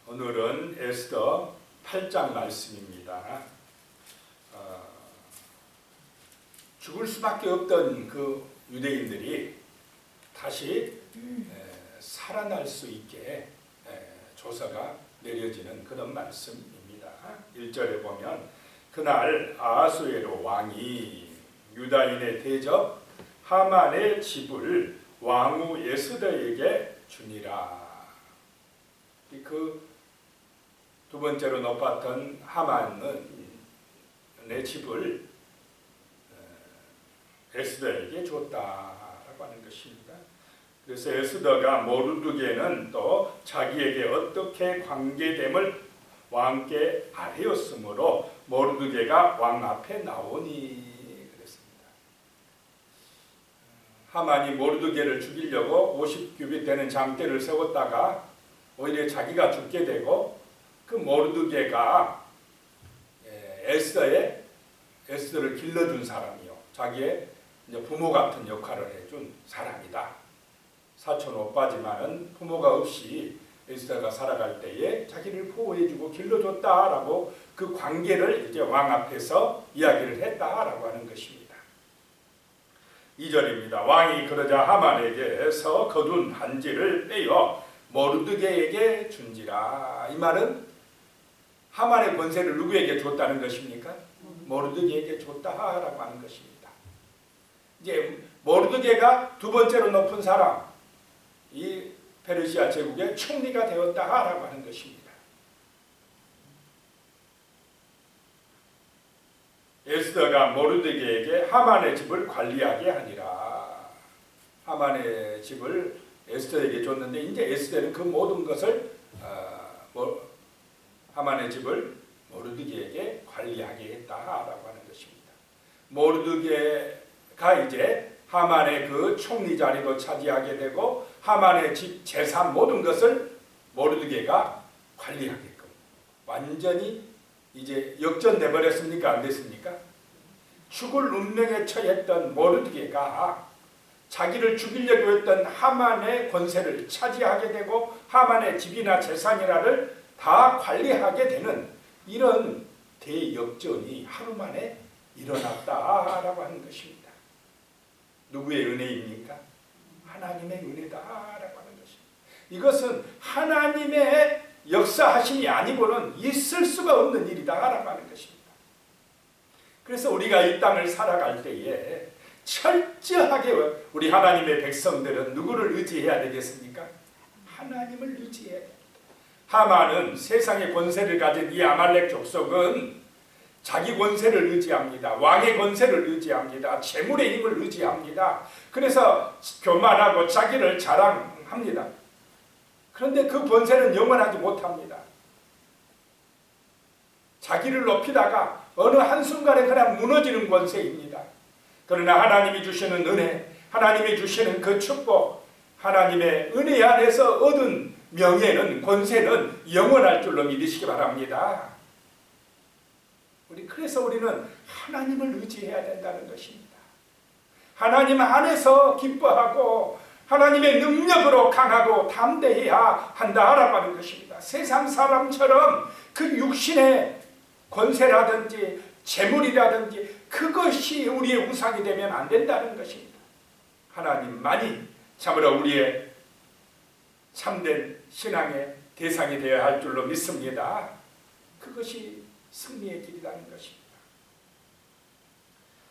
오늘은 에스더 8장 말씀입니다. 죽을 수밖에 없던 그 유대인들이 다시 살아날 수 있게 조서가 내려지는 그런 말씀입니다. 1절에 보면 그날 아하수에로 왕이 유다인의 대적 하만의 집을 왕후 에스더에게 주니라. 그 두 번째로 높았던 하만은 내 집을 에스더에게 줬다라고 하는 것입니다. 그래서 에스더가 모르드게는 또 자기에게 어떻게 관계됨을 왕께 아뢰었으므로 모르드게가 왕 앞에 나오니 그랬습니다. 하만이 모르드게를 죽이려고 50규빗 되는 장대를 세웠다가 오히려 자기가 죽게 되고 그 모르드게가 에스더를 길러준 사람이요, 자기의 부모 같은 역할을 해준 사람이다. 사촌 오빠지만은 부모가 없이 에스더가 살아갈 때에 자기를 보호해주고 길러줬다라고 그 관계를 이제 왕 앞에서 이야기를 했다라고 하는 것입니다. 2절입니다. 왕이 그러자 하만에게서 거둔 반지를 빼어 모르드게에게 준지라. 이 말은 하만의 권세를 누구에게 줬다는 것입니까? 모르드게에게 줬다라고 하는 것입니다. 이제 모르드게가 두 번째로 높은 사람, 이 페르시아 제국의 총리가 되었다라고 하는 것입니다. 에스더가 모르드게에게 하만의 집을 관리하게 하니라. 하만의 집을 에스더에게 줬는데 이제 에스더는 그 모든 것을 하만의 집을 모르드게에게 관리하게 했다라고 하는 것입니다. 모르드게가 이제 하만의 그 총리 자리도 차지하게 되고 하만의 집 재산 모든 것을 모르드게가 관리하게끔 완전히 이제 역전돼 버렸습니까? 안 됐습니까? 죽을 운명에 처했던 모르드게가 자기를 죽이려고 했던 하만의 권세를 차지하게 되고 하만의 집이나 재산이라를 다 관리하게 되는 이런 대역전이 하루 만에 일어났다라고 하는 것입니다. 누구의 은혜입니까? 하나님의 은혜다라고 하는 것입니다. 이것은 하나님의 역사하심이 아니고는 있을 수가 없는 일이다라고 하는 것입니다. 그래서 우리가 이 땅을 살아갈 때에 철저하게 우리 하나님의 백성들은 누구를 의지해야 되겠습니까? 하나님을 의지해야 됩니다. 하만은 세상의 권세를 가진 이 아말렉 족속은 자기 권세를 의지합니다. 왕의 권세를 의지합니다. 재물의 힘을 의지합니다. 그래서 교만하고 자기를 자랑합니다. 그런데 그 권세는 영원하지 못합니다. 자기를 높이다가 어느 한순간에 그냥 무너지는 권세입니다. 그러나 하나님이 주시는 은혜, 하나님이 주시는 그 축복, 하나님의 은혜 안에서 얻은 명예는, 권세는 영원할 줄로 믿으시기 바랍니다. 그래서 우리는 하나님을 의지해야 된다는 것입니다. 하나님 안에서 기뻐하고 하나님의 능력으로 강하고 담대해야 한다라고 하는 것입니다. 세상 사람처럼 그 육신의 권세라든지 재물이라든지 그것이 우리의 우상이 되면 안 된다는 것입니다. 하나님만이 참으로 우리의 참된 신앙의 대상이 되어야 할 줄로 믿습니다. 그것이 승리의 길이라는 것입니다.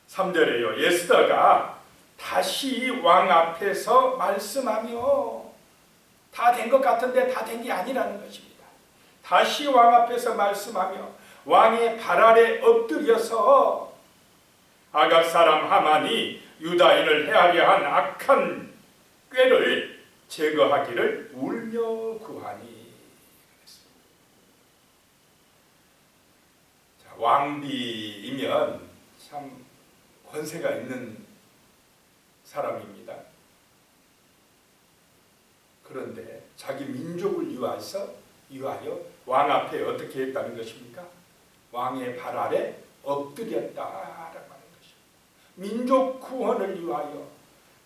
3절에요. 에스더가 다시 왕 앞에서 말씀하며 다 된 것 같은데 다 된 게 아니라는 것입니다. 다시 왕 앞에서 말씀하며 왕의 발 아래 엎드려서 아각 사람 하만이 유다인을 해하려 한 악한 꾀를 제거하기를 울며 구하니. 자, 왕비이면 참 권세가 있는 사람입니다. 그런데 자기 민족을 위하여 왕 앞에 어떻게 했다는 것입니까? 왕의 발 아래 엎드렸다라고 하는 것입니다. 민족 구원을 위하여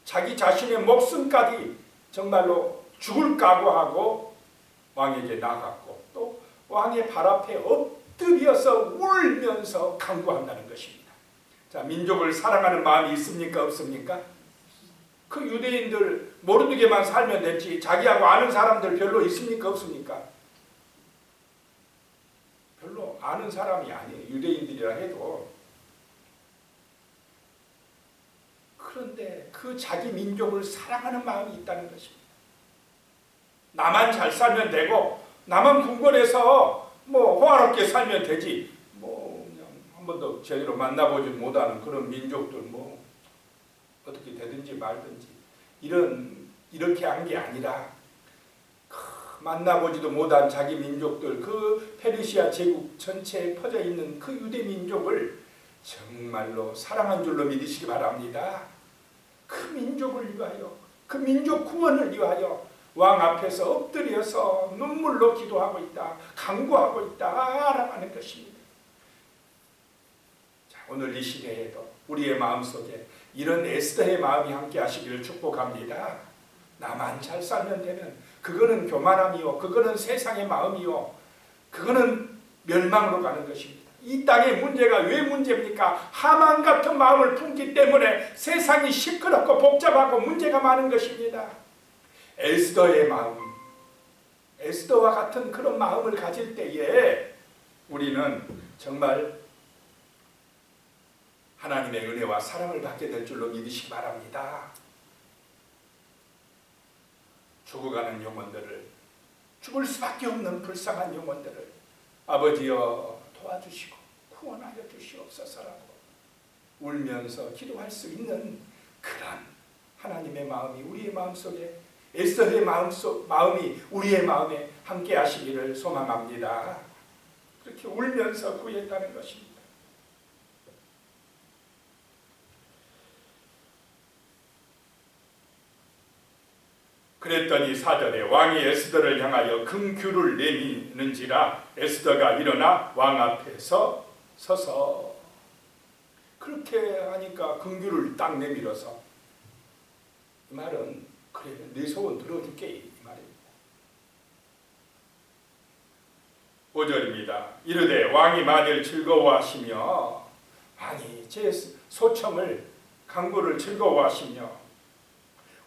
자기 자신의 목숨까지 정말로 죽을 각오하고 왕에게 나갔고 또 왕의 발 앞에 엎드려서 울면서 간구한다는 것입니다. 자, 민족을 사랑하는 마음이 있습니까? 없습니까? 그 유대인들 모르드게만 살면 됐지 자기하고 아는 사람들 별로 있습니까? 없습니까? 별로 아는 사람이 아니에요. 유대인들이라 해도. 그런데 그 자기 민족을 사랑하는 마음이 있다는 것입니다. 나만 잘 살면 되고 나만 궁궐에서 뭐 호화롭게 살면 되지 뭐 그냥 한 번도 제대로 만나보지 못하는 그런 민족들 뭐 어떻게 되든지 말든지 이렇게 한 게 아니라 만나보지도 못한 자기 민족들 그 페르시아 제국 전체에 퍼져 있는 그 유대 민족을 정말로 사랑한 줄로 믿으시기 바랍니다. 그 민족을 위하여 그 민족 구원을 위하여 왕 앞에서 엎드려서 눈물로 기도하고 있다. 간구하고 있다라고 하는 것입니다. 자, 오늘 이 시대에도 우리의 마음속에 이런 에스더의 마음이 함께 하시기를 축복합니다. 나만 잘 살면 되는 그거는 교만함이요. 그거는 세상의 마음이요. 그거는 멸망으로 가는 것입니다. 이 땅의 문제가 왜 문제입니까? 하만 같은 마음을 품기 때문에 세상이 시끄럽고 복잡하고 문제가 많은 것입니다. 에스더의 마음, 에스더와 같은 그런 마음을 가질 때에 우리는 정말 하나님의 은혜와 사랑을 받게 될 줄로 믿으시기 바랍니다. 죽어가는 영혼들을, 죽을 수밖에 없는 불쌍한 영혼들을 아버지여 도와주시고 구원하여 주시옵소서라고 울면서 기도할 수 있는 그런 하나님의 마음이 우리의 마음속에 에스더의 마음이 우리의 마음에 함께 하시기를 소망합니다. 그렇게 울면서 구했다는 것입니다. 그랬더니 4절에 왕이 에스더를 향하여 금규를 내미는지라 에스더가 일어나 왕 앞에서 서서 그렇게 하니까 금규를 딱 내밀어서 이 말은 그래 네 소원 들어줄게 이 말입니다. 5절입니다. 이르되 왕이 만일 즐거워하시며 왕이 제 소청을 간구를 즐거워하시며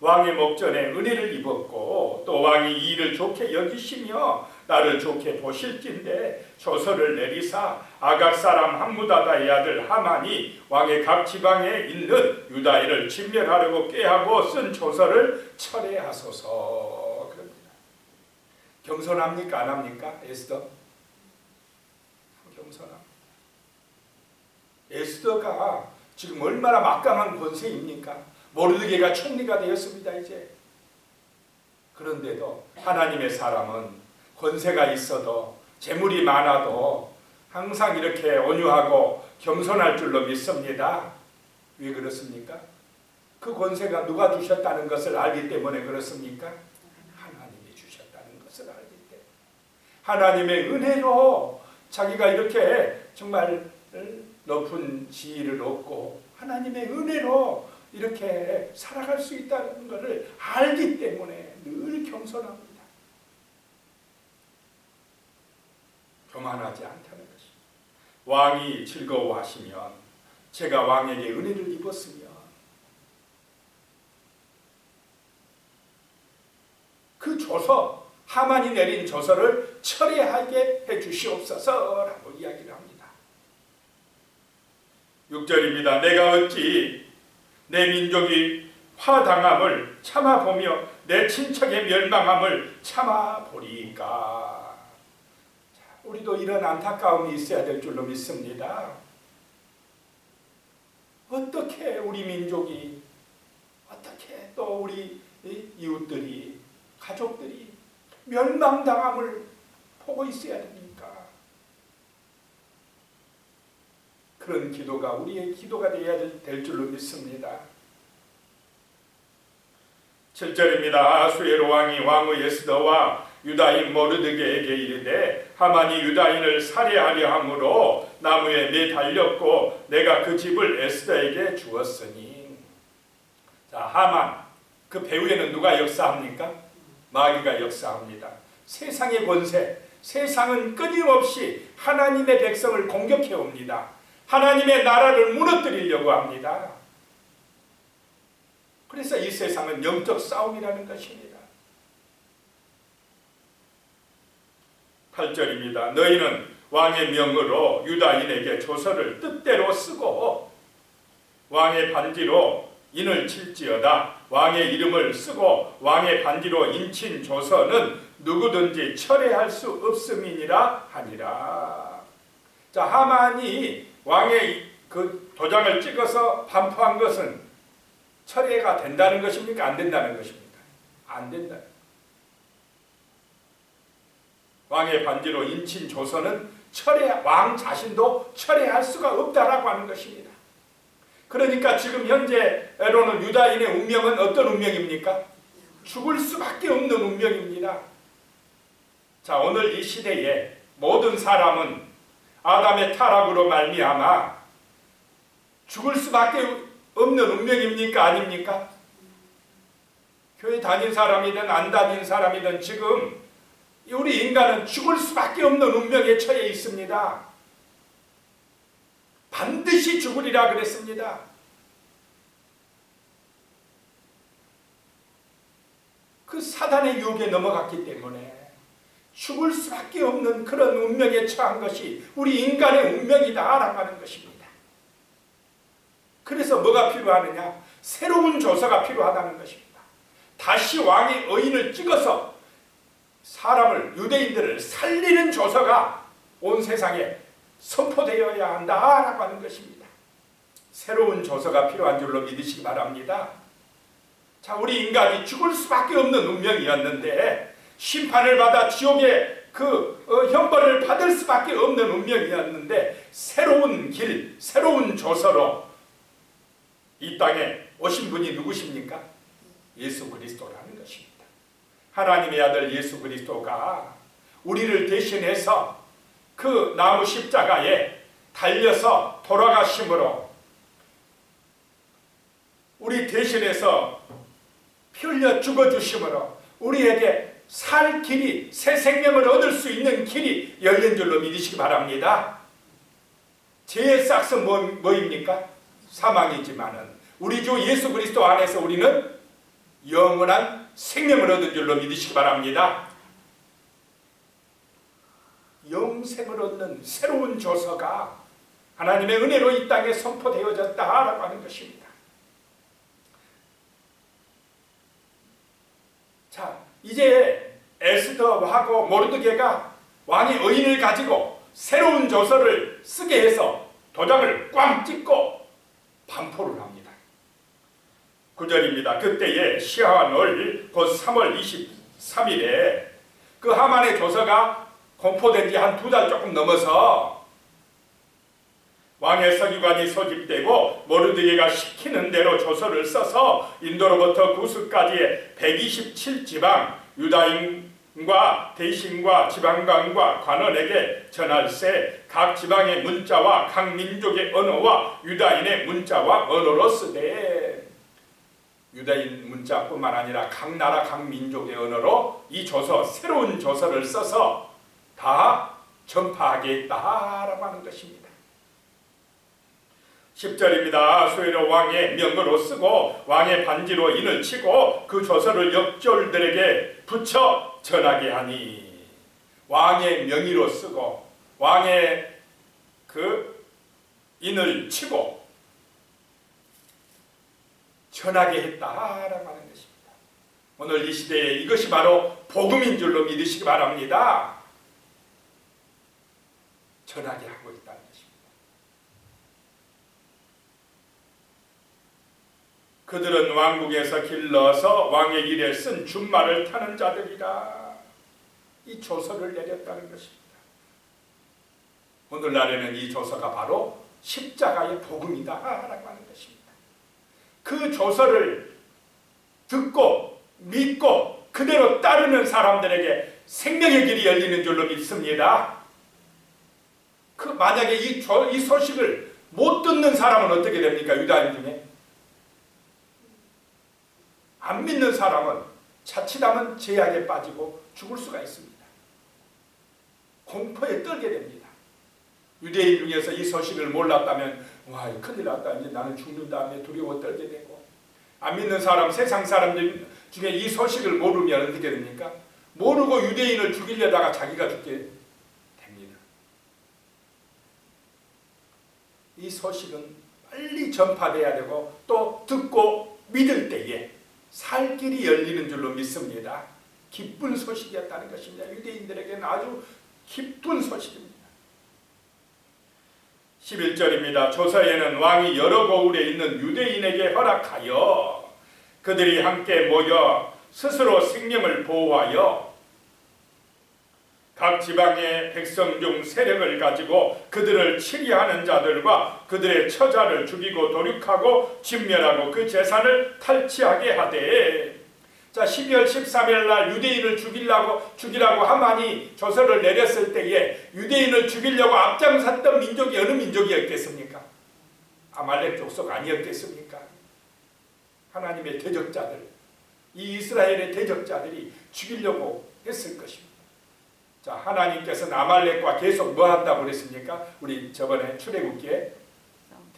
왕의 목전에 은혜를 입었고 또 왕이 이 일을 좋게 여기시며 나를 좋게 보실진대 조서를 내리사 아각 사람 함무다다의 아들 하만이 왕의 각 지방에 있는 유다인을 진멸하려고 꾀하고 쓴 조서를 철회하소서. 그럽니다. 겸손합니까? 안 합니까? 에스더? 겸손합니다. 에스더가 지금 얼마나 막강한 권세입니까? 모르드게가 총리가 되었습니다. 이제 그런데도 하나님의 사람은 권세가 있어도 재물이 많아도 항상 이렇게 온유하고 겸손할 줄로 믿습니다. 왜 그렇습니까? 그 권세가 누가 주셨다는 것을 알기 때문에 그렇습니까? 하나님이 주셨다는 것을 알기 때문에 하나님의 은혜로 자기가 이렇게 정말 높은 지위를 얻고 하나님의 은혜로 이렇게 살아갈 수 있다는 것을 알기 때문에 늘 겸손합니다. 교만하지 않다는 것입니다. 왕이 즐거워하시면 제가 왕에게 은혜를 입었으면 그 조서 하만이 내린 조서를 철회하게 해주시옵소서라고 이야기를 합니다. 6절입니다. 내가 어찌 내 민족이 화당함을 참아보며 내 친척의 멸망함을 참아보리까. 우리도 이런 안타까움이 있어야 될 줄로 믿습니다. 어떻게 우리 민족이 어떻게 또 우리 이웃들이 가족들이 멸망당함을 보고 있어야 됩니까? 그런 기도가 우리의 기도가 되어야 될 줄로 믿습니다. 7절입니다. 아수에로 왕이 왕의 에스더와 유다인 모르드게에게 이르되 하만이 유다인을 살해하려 함으로 나무에 매달렸고 내가 그 집을 에스더에게 주었으니. 자, 하만 그 배후에는 누가 역사합니까? 마귀가 역사합니다. 세상의 권세, 세상은 끊임없이 하나님의 백성을 공격해 옵니다. 하나님의 나라를 무너뜨리려고 합니다. 그래서 이 세상은 영적 싸움이라는 것입니다. 8절입니다. 너희는 왕의 명으로 유다인에게 조서를 뜻대로 쓰고 왕의 반지로 인을 칠지어다. 왕의 이름을 쓰고 왕의 반지로 인친 조서는 누구든지 철회할 수 없음이니라 하니라. 자, 하만이 왕의 그 도장을 찍어서 반포한 것은 철회가 된다는 것입니까? 안 된다는 것입니까? 안 된다. 왕의 반지로 인친 조서는 왕 자신도 철회할 수가 없다라고 하는 것입니다. 그러니까 지금 현재로는 유다인의 운명은 어떤 운명입니까? 죽을 수밖에 없는 운명입니다. 자, 오늘 이 시대에 모든 사람은 아담의 타락으로 말미암아 죽을 수밖에 없는 운명입니까? 아닙니까? 교회 다닌 사람이든 안 다닌 사람이든 지금 우리 인간은 죽을 수밖에 없는 운명에 처해 있습니다. 반드시 죽으리라 그랬습니다. 그 사단의 유혹에 넘어갔기 때문에 죽을 수밖에 없는 그런 운명에 처한 것이 우리 인간의 운명이다라고 하는 것입니다. 그래서 뭐가 필요하느냐? 새로운 조서가 필요하다는 것입니다. 다시 왕의 의인을 찍어서 사람을, 유대인들을 살리는 조서가 온 세상에 선포되어야 한다라고 하는 것입니다. 새로운 조서가 필요한 줄로 믿으시기 바랍니다. 자, 우리 인간이 죽을 수밖에 없는 운명이었는데 심판을 받아 지옥의 형벌을 받을 수밖에 없는 운명이었는데 새로운 길, 새로운 조서로 이 땅에 오신 분이 누구십니까? 예수 그리스도라는 것입니다. 하나님의 아들 예수 그리스도가 우리를 대신해서 그 나무 십자가에 달려서 돌아가심으로 우리 대신해서 피 흘려 죽어주심으로 우리에게 살 길이, 새 생명을 얻을 수 있는 길이 열린 줄로 믿으시기 바랍니다. 죄의 싹은 뭐입니까? 사망이지만은 우리 주 예수 그리스도 안에서 우리는 영원한 생명을 얻은 줄로 믿으시기 바랍니다. 영생을 얻는 새로운 조서가 하나님의 은혜로 이 땅에 선포되어졌다라고 하는 것입니다. 자, 이제 에스더하고 모르드게가 왕의 의인을 가지고 새로운 조서를 쓰게 해서 도장을 꽝 찍고 반포를 합니다. 9절입니다. 그때에 시한월 곧 3월 23일에 그 하만의 조서가 공포된 지 한 2달 조금 넘어서 왕의 서기관이 소집되고 모르드게가 시키는 대로 조서를 써서 인도로부터 구스까지의 127지방 유다인과 대신과 지방관과 관원에게 전할세 각 지방의 문자와 각 민족의 언어와 유다인의 문자와 언어로 쓰되 유다인 문자뿐만 아니라 각 나라 각 민족의 언어로 이 조서 새로운 조서를 써서 다 전파하겠다라고 하는 것입니다. 10절입니다. 아수에로 왕의 명으로 쓰고 왕의 반지로 인을 치고 그 조서를 역졸들에게 붙여 전하게 하니 왕의 명의로 쓰고 왕의 그 인을 치고 전하게 했다라고 하는 것입니다. 오늘 이 시대에 이것이 바로 복음인 줄로 믿으시기 바랍니다. 전하게 하고 있다는 것입니다. 그들은 왕궁에서 길러서 왕의 일에 쓴 준말을 타는 자들이라 이 조서를 내렸다는 것입니다. 오늘날에는 이 조서가 바로 십자가의 복음이다라고 하는 것입니다. 그 조서를 듣고 믿고 그대로 따르는 사람들에게 생명의 길이 열리는 줄로 믿습니다. 만약에 이 소식을 못 듣는 사람은 어떻게 됩니까? 유다인 중에 안 믿는 사람은 자칫하면 제약에 빠지고 죽을 수가 있습니다. 공포에 떨게 됩니다. 유대인 중에서 이 소식을 몰랐다면 와, 큰일 났다. 이제 나는 죽는 다음에 두려워 떨게 되고, 안 믿는 사람, 세상 사람들 중에 이 소식을 모르면 어떻게 됩니까? 모르고 유대인을 죽이려다가 자기가 죽게 됩니다. 이 소식은 빨리 전파돼야 되고 또 듣고 믿을 때에 살 길이 열리는 줄로 믿습니다. 기쁜 소식이었다는 것입니다. 유대인들에게는 아주 기쁜 소식입니다. 11절입니다. 조서에는 왕이 여러 고을에 있는 유대인에게 허락하여 그들이 함께 모여 스스로 생명을 보호하여 각 지방의 백성 중 세력을 가지고 그들을 치리하는 자들과 그들의 처자를 죽이고 도륙하고 진멸하고 그 재산을 탈취하게 하되, 자, 12월 13일 날 유대인을 죽이라고 하만이 조서를 내렸을 때에 유대인을 죽이려고 앞장섰던 민족이 어느 민족이었겠습니까? 아말렉 족속 아니었겠습니까? 하나님의 대적자들, 이 이스라엘의 대적자들이 죽이려고 했을 것입니다. 자, 하나님께서는 아말렉과 계속 뭐 한다고 그랬습니까? 우리 저번에 출애굽기에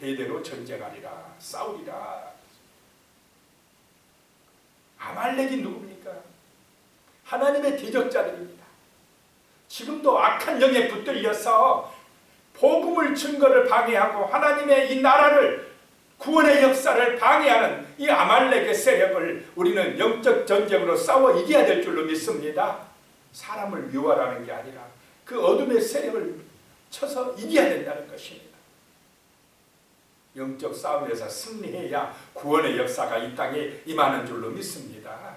대대로 전쟁하리라, 싸우리라. 아말렉이 누굽니까? 하나님의 대적자들입니다. 지금도 악한 영에 붙들려서 복음을 증거를 방해하고 하나님의 이 나라를, 구원의 역사를 방해하는 이 아말렉의 세력을 우리는 영적 전쟁으로 싸워 이겨야 될 줄로 믿습니다. 사람을 묘하라는 게 아니라 그 어둠의 세력을 쳐서 이겨야 된다는 것입니다. 영적 싸움에서 승리해야 구원의 역사가 이 땅에 임하는 줄로 믿습니다.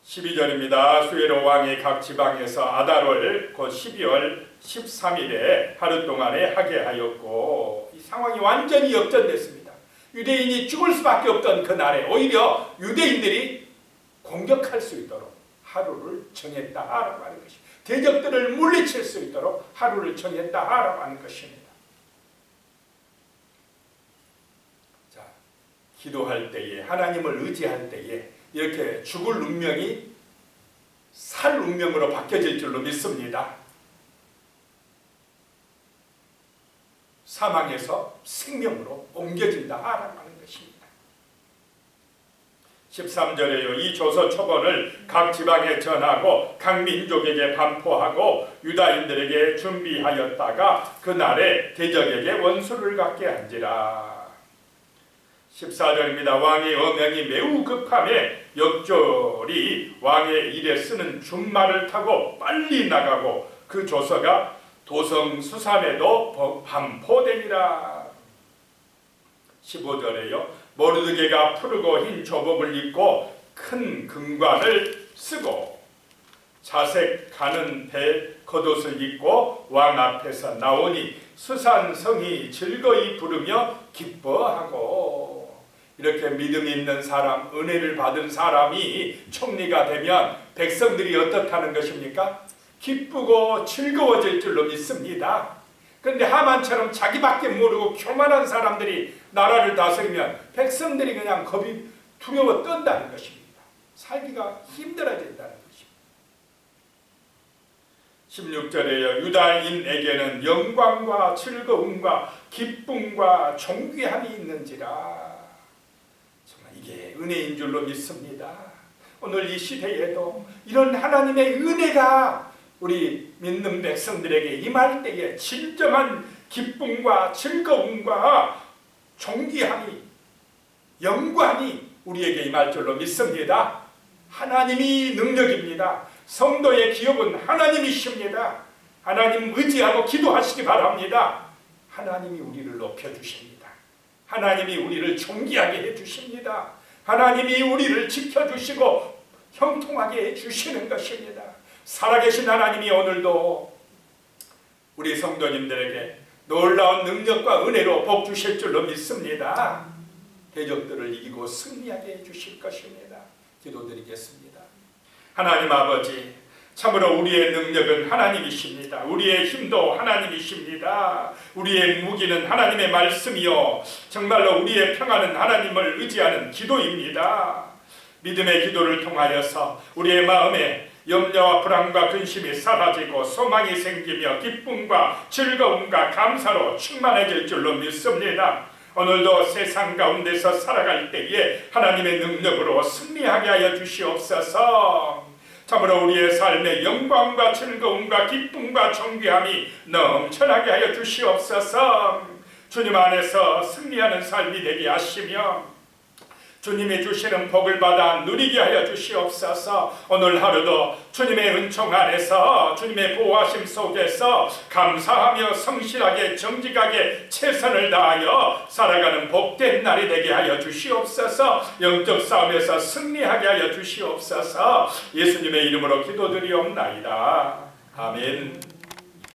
(12절입니다) 수에로 왕이 각 지방에서 아달월 곧 12월 13일에 하루 동안에 하게 하였고, 이 상황이 완전히 역전됐습니다. 유대인이 죽을 수밖에 없던 그날에 오히려 유대인들이 공격할 수 있도록 하루를 정했다라고 하는 것입니다. 대적들을 물리칠 수 있도록 하루를 정했다라고 하는 것입니다. 자, 기도할 때에, 하나님을 의지할 때에 이렇게 죽을 운명이 살 운명으로 바뀌어질 줄로 믿습니다. 사망에서 생명으로 옮겨진다라고 하는 것입니다. 13절에요. 이 조서 초본을 각 지방에 전하고 각 민족에게 반포하고 유다인들에게 준비하였다가 그날에 대적에게 원수를 갖게 한지라. 14절입니다. 왕의 어명이 매우 급함에 역졸이 왕의 일에 쓰는 준말을 타고 빨리 나가고 그 조서가 도성 수산에도 반포되니라. 15절에요. 모르드게가 푸르고 흰 조복을 입고 큰 금관을 쓰고 자색 가는 배 겉옷을 입고 왕 앞에서 나오니 수산성이 즐거이 부르며 기뻐하고. 이렇게 믿음 있는 사람, 은혜를 받은 사람이 총리가 되면 백성들이 어떻다는 것입니까? 기쁘고 즐거워질 줄로 믿습니다. 그런데 하만처럼 자기밖에 모르고 교만한 사람들이 나라를 다스리면 백성들이 그냥 겁이 두려워 떤다는 것입니다. 살기가 힘들어진다는 것입니다. 16절에요. 유다인에게는 영광과 즐거움과 기쁨과 존귀함이 있는지라. 정말 이게 은혜인 줄로 믿습니다. 오늘 이 시대에도 이런 하나님의 은혜가 우리 믿는 백성들에게 임할 때에 진정한 기쁨과 즐거움과 존귀함이, 영광이 우리에게 임할 줄로 믿습니다. 하나님이 능력입니다. 성도의 기업은 하나님이십니다. 하나님 의지하고 기도하시기 바랍니다. 하나님이 우리를 높여주십니다. 하나님이 우리를 존귀하게 해주십니다. 하나님이 우리를 지켜주시고 형통하게 해주시는 것입니다. 살아계신 하나님이 오늘도 우리 성도님들에게 놀라운 능력과 은혜로 복 주실 줄로 믿습니다. 대적들을 이기고 승리하게 해주실 것입니다. 기도드리겠습니다. 하나님 아버지, 참으로 우리의 능력은 하나님이십니다. 우리의 힘도 하나님이십니다. 우리의 무기는 하나님의 말씀이요 정말로 우리의 평안은 하나님을 의지하는 기도입니다. 믿음의 기도를 통하여서 우리의 마음에 염려와 불안과 근심이 사라지고 소망이 생기며 기쁨과 즐거움과 감사로 충만해질 줄로 믿습니다. 오늘도 세상 가운데서 살아갈 때에 하나님의 능력으로 승리하게 하여 주시옵소서. 참으로 우리의 삶에 영광과 즐거움과 기쁨과 존귀함이 넘쳐나게 하여 주시옵소서. 주님 안에서 승리하는 삶이 되게 하시며 주님이 주시는 복을 받아 누리게 하여 주시옵소서. 오늘 하루도 주님의 은총 안에서 주님의 보호하심 속에서 감사하며 성실하게 정직하게 최선을 다하여 살아가는 복된 날이 되게 하여 주시옵소서. 영적 싸움에서 승리하게 하여 주시옵소서. 예수님의 이름으로 기도드리옵나이다. 아멘.